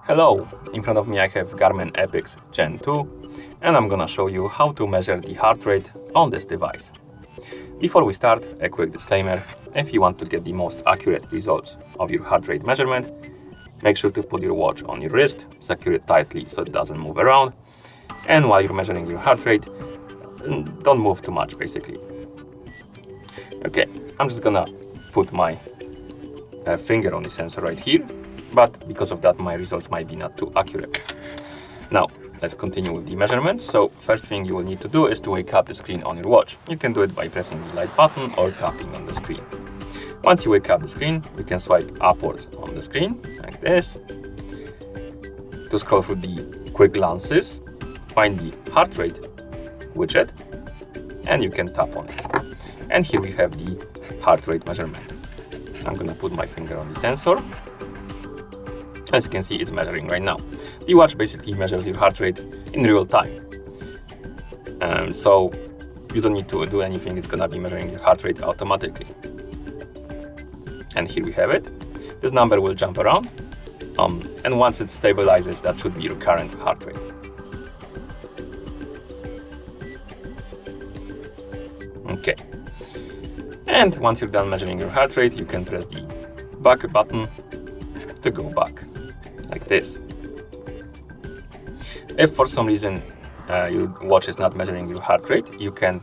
Hello, in front of me I have GARMIN Epix Gen 2 and I'm gonna show you how to measure the heart rate on this device. Before we start, a quick disclaimer: if you want to get the most accurate results of your heart rate measurement, make sure to put your watch on your wrist, secure it tightly so it doesn't move around, and while you're measuring your heart rate, don't move too much basically. Okay, I'm just gonna put my finger on the sensor right here, but because of that my results might be not too accurate. Now let's continue with the measurements. So first thing you will need to do is to wake up the screen on your watch. You can do it by pressing the light button or tapping on the screen. Once you wake up the screen, you can swipe upwards on the screen like this to scroll through the quick glances, find the heart rate widget, and you can tap on it. And here we have the heart rate measurement. I'm gonna put my finger on the sensor. As you can see, it's measuring right now. The watch basically measures your heart rate in real time. So you don't need to do anything, it's gonna be measuring your heart rate automatically. And here we have it. This number will jump around. And once it stabilizes, that should be your current heart rate. Okay. And once you're done measuring your heart rate, you can press the back button to go back, like this. If for some reason your watch is not measuring your heart rate, you can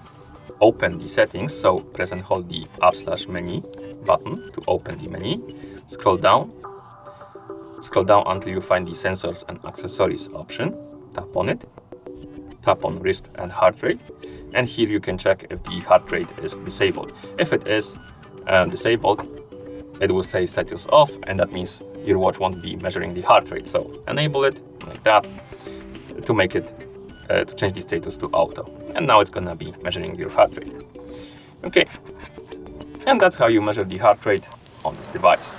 open the settings. So press and hold the /menu button to open the menu. Scroll down until you find the sensors and accessories option. Tap on it. Tap on wrist and heart rate. And here you can check if the heart rate is disabled. If it is disabled, it will say status off, and that means your watch won't be measuring the heart rate. So enable it like that to make it to change the status to auto, and now it's gonna be measuring your heart rate. Okay, and that's how you measure the heart rate on this device.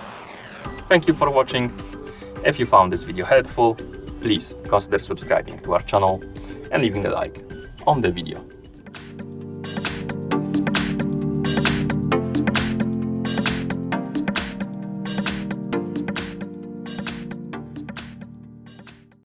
Thank you for watching. If you found this video helpful, please consider subscribing to our channel and leaving a like on the video.